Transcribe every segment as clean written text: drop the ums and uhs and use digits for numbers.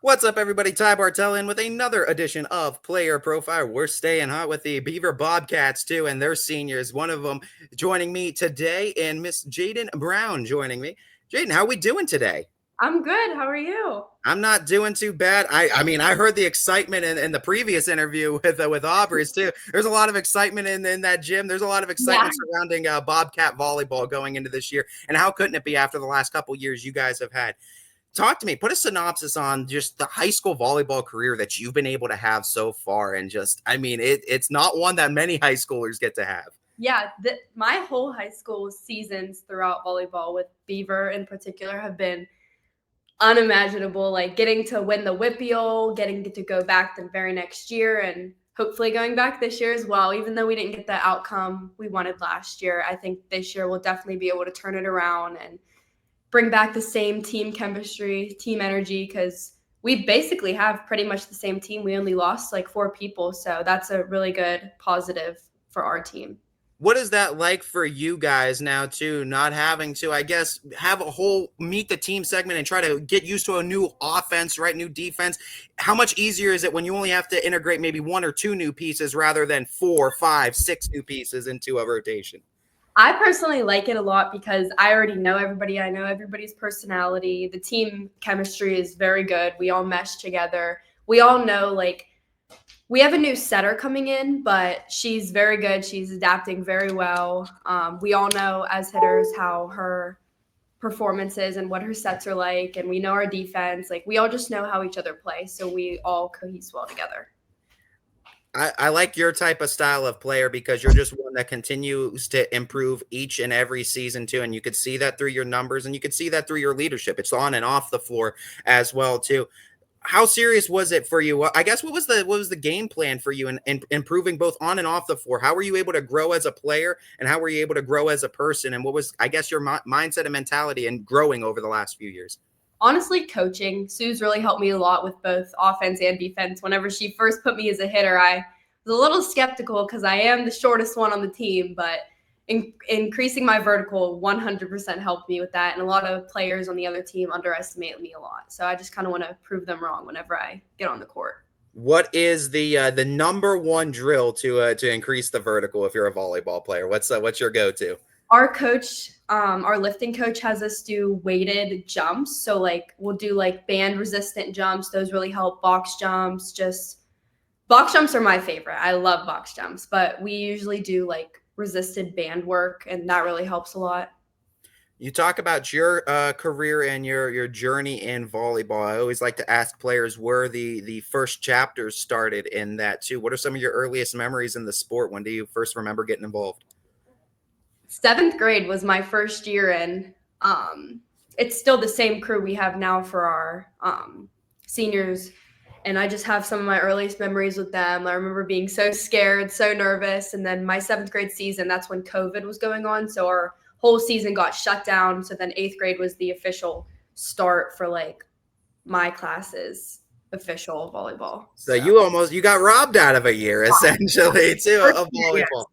What's up, everybody? Ty Bartell in with another edition of Player Profile. We're staying hot with the Beaver Bobcats, too, and their seniors. One of them joining me today, and Miss Jaden Brown joining me. Jaden, how we doing today? I'm good. How are you? I'm not doing too bad. I mean, I heard the excitement in the previous interview with Aubry's, too. There's a lot of excitement in that gym. There's a lot of Yeah. excitement surrounding Bobcat volleyball going into this year. And how couldn't it be after the last couple years you guys have had? Talk to me. Put a synopsis on just the high school volleyball career that you've been able to have so far. And just, I mean, it's not one that many high schoolers get to have. Yeah, my whole high school seasons throughout volleyball with Beaver in particular have been unimaginable. Like getting to win the Whippeal, getting to go back the very next year, and hopefully going back this year as well. Even though we didn't get the outcome we wanted last year, I think this year we'll definitely be able to turn it around and bring back the same team chemistry, team energy, because we basically have pretty much the same team. We only lost like 4 people, so that's a really good positive for our team. What is that like for you guys now, too, not having to, I guess, have a whole meet the team segment and try to get used to a new offense, right? New defense. How much easier is it when you only have to integrate maybe 1 or 2 new pieces rather than 4, 5, 6 new pieces into a rotation? I personally like it a lot because I already know everybody. I know everybody's personality. The team chemistry is very good. We all mesh together. We all know, like, we have a new setter coming in, but she's very good. She's adapting very well. We all know as hitters how her performance is and what her sets are like, and we know our defense. Like, we all just know how each other play, so we all cohese well together. I like your type of style of player because you're just one that continues to improve each and every season too, and you could see that through your numbers, and you could see that through your leadership. It's on and off the floor as well too. How serious was it for you? I guess what was the game plan for you in improving both on and off the floor? How were you able to grow as a player, and how were you able to grow as a person? And what was, I guess, your mindset and mentality in growing over the last few years? Honestly, coaching. Sue's really helped me a lot with both offense and defense. Whenever she first put me as a hitter, I was a little skeptical because I am the shortest one on the team, but increasing my vertical 100% helped me with that. And a lot of players on the other team underestimate me a lot. So I just kind of want to prove them wrong whenever I get on the court. What is the number one drill to increase the vertical if you're a volleyball player? What's your go-to? Our coach, our lifting coach has us do weighted jumps. So like we'll do like band resistant jumps. Those really help. Box jumps, just box jumps are my favorite. I love box jumps, but we usually do like resisted band work, and that really helps a lot. You talk about your career and your journey in volleyball. I always like to ask players where the first chapters started in that too. What are some of your earliest memories in the sport? When do you first remember getting involved? 7th grade was my first year in. It's still the same crew we have now for our seniors, and I just have some of my earliest memories with them. I remember being so scared, so nervous, and then my 7th grade season, that's when COVID was going on, so our whole season got shut down. So then 8th grade was the official start for like my class's official volleyball. So you got robbed out of a year essentially too of Yes. volleyball.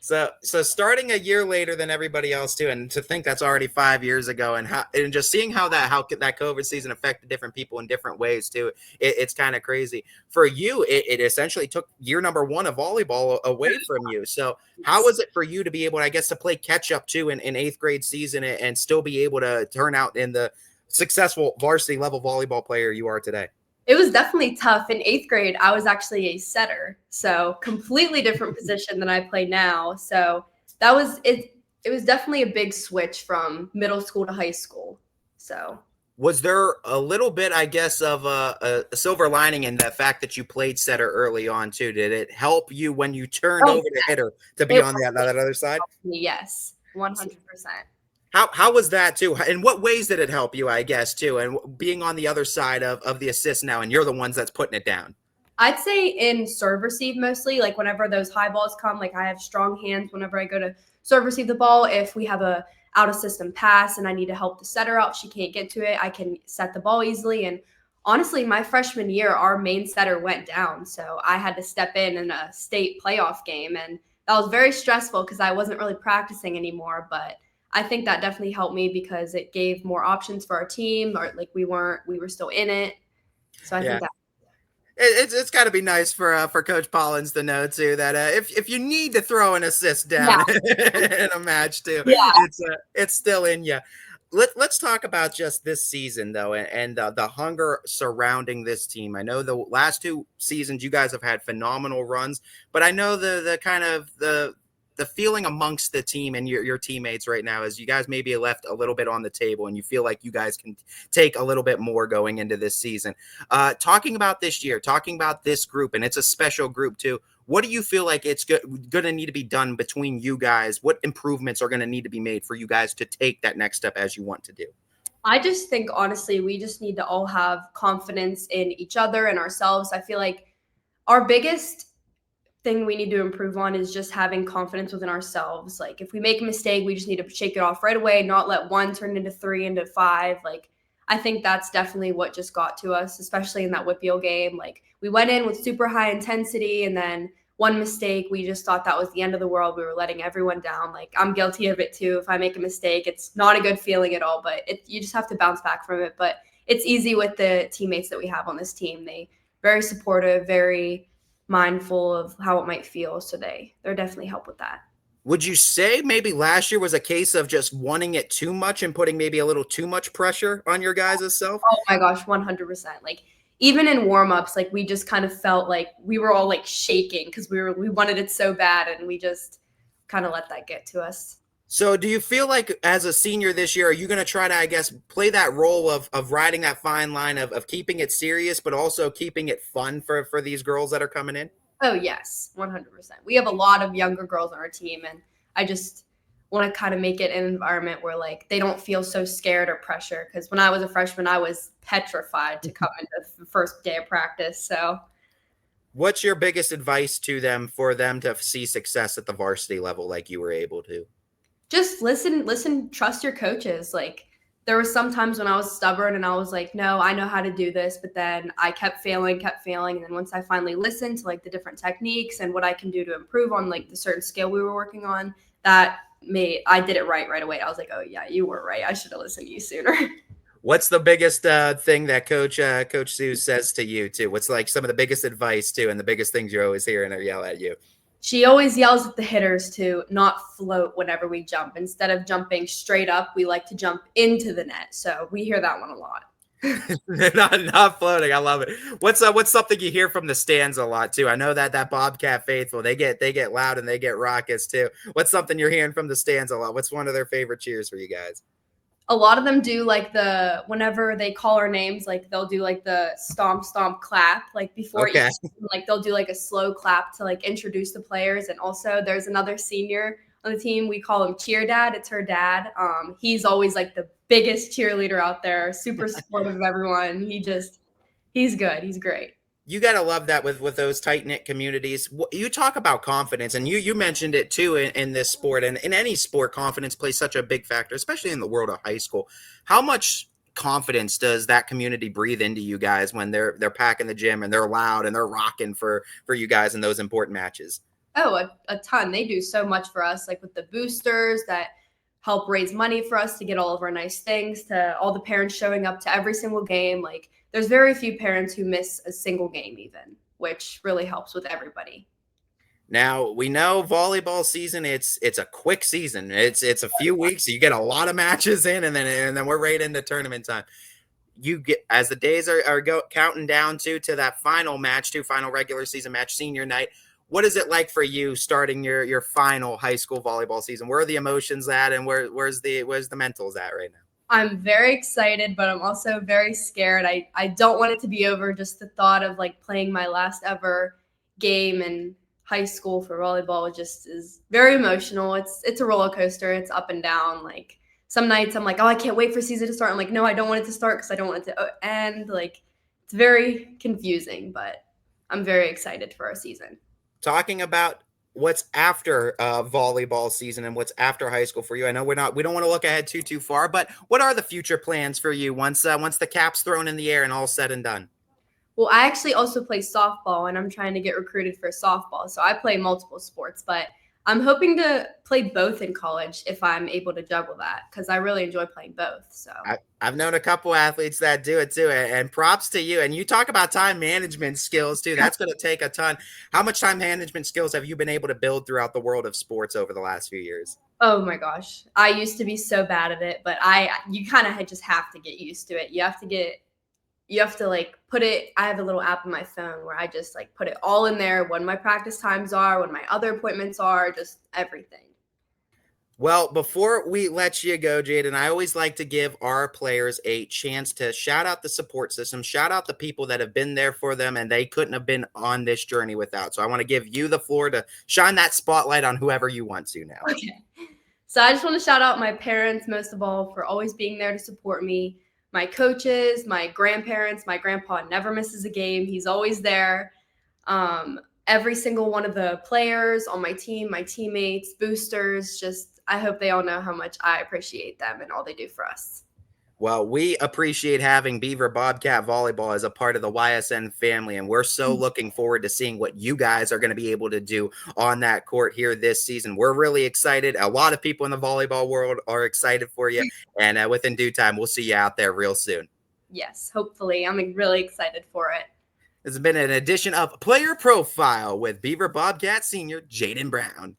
So starting a year later than everybody else too, and to think that's already 5 years ago, and just seeing how that COVID season affected different people in different ways too, it's kind of crazy. For you, it essentially took year number 1 of volleyball away from you. So how was it for you to be able, I guess, to play catch up too in 8th grade season and still be able to turn out in the successful varsity level volleyball player you are today? It was definitely tough. In 8th grade, I was actually a setter, so completely different position than I play now. So that was it. It was definitely a big switch from middle school to high school. So Was there a little bit, I guess, of a silver lining in the fact that you played setter early on too? Did it help you when you turned oh, over to hitter to be it on that other side? yes, 100%. How was that too? In what ways did it help you, I guess, too? And being on the other side of the assist now, and you're the ones that's putting it down. I'd say in serve receive mostly, like whenever those high balls come, like I have strong hands whenever I go to serve receive the ball. If we have a out of system pass and I need to help the setter out, she can't get to it, I can set the ball easily. And honestly, my freshman year, our main setter went down. So I had to step in a state playoff game. And that was very stressful because I wasn't really practicing anymore. But I think that definitely helped me because it gave more options for our team, or like we were still in it. So I Yeah. think that, It's got to be nice for Coach Pollins to know too that if you need to throw an assist yeah, down in a match too, yeah. it's still in you. Let's talk about just this season though, and the hunger surrounding this team. I know the last two seasons you guys have had phenomenal runs, but I know the kind of the feeling amongst the team and your teammates right now is you guys maybe left a little bit on the table, and you feel like you guys can take a little bit more going into this season. Talking about this year, talking about this group, and it's a special group too. What do you feel like it's going to need to be done between you guys? What improvements are going to need to be made for you guys to take that next step as you want to do? I just think honestly, we just need to all have confidence in each other and ourselves. I feel like our biggest thing we need to improve on is just having confidence within ourselves. Like if we make a mistake, we just need to shake it off right away, not let one turn into three, into five. Like I think that's definitely what just got to us, especially in that Whitfield game. Like we went in with super high intensity, and then one mistake, we just thought that was the end of the world. We were letting everyone down. Like I'm guilty of it too. If I make a mistake, it's not a good feeling at all, but you just have to bounce back from it. But it's easy with the teammates that we have on this team. They very supportive, very mindful of how it might feel. So they're definitely help with that. Would you say maybe last year was a case of just wanting it too much and putting maybe a little too much pressure on your guys' self? Oh my gosh, 100%. Like even in warm-ups, like we just kind of felt like we were all like shaking because we wanted it so bad, and we just kind of let that get to us. So do you feel like as a senior this year, are you going to try to, I guess, play that role of riding that fine line of keeping it serious, but also keeping it fun for these girls that are coming in? Oh yes, 100%. We have a lot of younger girls on our team, and I just want to kind of make it an environment where like they don't feel so scared or pressure. Because when I was a freshman, I was petrified to come into the first day of practice. So What's your biggest advice to them for them to see success at the varsity level like you were able to? just listen, trust your coaches. Like there was some times when I was stubborn and I was like, no, I know how to do this, but then I kept failing, and then once I finally listened to like the different techniques and what I can do to improve on like the certain skill we were working on, that made I did it right away. I was like, oh yeah, you were right, I should have listened to you sooner. What's the biggest thing that Coach Sue says to you too? What's like some of the biggest advice too, and the biggest things you're always hearing her yell at you? She always yells at the hitters to not float whenever we jump. Instead of jumping straight up, we like to jump into the net. So we hear that one a lot. not floating. I love it. What's something you hear from the stands a lot too? I know that Bobcat faithful, they get loud and they get raucous too. What's something you're hearing from the stands a lot? What's one of their favorite cheers for you guys? A lot of them do like whenever they call our names, like they'll do like the stomp stomp clap like before each Okay. like they'll do like a slow clap to like introduce the players. And also there's another senior on the team, we call him Cheer Dad. It's her dad. He's always like the biggest cheerleader out there, super supportive of everyone. He's good, he's great. You got to love that with those tight knit communities. You talk about confidence, and you mentioned it too in this sport, and in any sport, confidence plays such a big factor, especially in the world of high school. How much confidence does that community breathe into you guys when they're packing the gym and they're loud and they're rocking for you guys in those important matches? Oh, a ton. They do so much for us, like with the boosters that help raise money for us to get all of our nice things, to all the parents showing up to every single game. Like there's very few parents who miss a single game even, which really helps with everybody. Now we know volleyball season. It's a quick season. It's a few weeks. You get a lot of matches in, and then we're right into tournament time. You get as the days are counting down to that final match, to final regular season match, senior night. What is it like for you starting your final high school volleyball season? Where are the emotions at, and where's the mentals at right now? I'm very excited, but I'm also very scared. I don't want it to be over. Just the thought of like playing my last ever game in high school for volleyball just is very emotional. It's a roller coaster. It's up and down. Like some nights I'm like, oh, I can't wait for season to start. I'm like, no, I don't want it to start because I don't want it to end. Like it's very confusing, but I'm very excited for our season. Talking about what's after volleyball season and what's after high school for you. I know we don't want to look ahead too far, but what are the future plans for you once the cap's thrown in the air and all said and done? Well, I actually also play softball, and I'm trying to get recruited for softball. So I play multiple sports, but I'm hoping to play both in college if I'm able to juggle that because I really enjoy playing both. So, I've known a couple athletes that do it too, and props to you. And you talk about time management skills too. That's going to take a ton. How much time management skills have you been able to build throughout the world of sports over the last few years? oh my gosh, I used to be so bad at it, but you kind of just have to get used to it. You have to like put it. I have a little app on my phone where I just like put it all in there when my practice times are, when my other appointments are, just everything. Well, before we let you go, Jaden, I always like to give our players a chance to shout out the support system, shout out the people that have been there for them and they couldn't have been on this journey without. So I want to give you the floor to shine that spotlight on whoever you want to now. Okay. So I just want to shout out my parents most of all for always being there to support me. My coaches, my grandparents, my grandpa never misses a game. He's always there. Every single one of the players on my team, my teammates, boosters, just I hope they all know how much I appreciate them and all they do for us. Well, we appreciate having Beaver Bobcat Volleyball as a part of the YSN family, and we're so looking forward to seeing what you guys are going to be able to do on that court here this season. We're really excited. A lot of people in the volleyball world are excited for you, and within due time, we'll see you out there real soon. Yes, hopefully. I'm really excited for it. This has been an edition of Player Profile with Beaver Bobcat Senior Jaden Brown.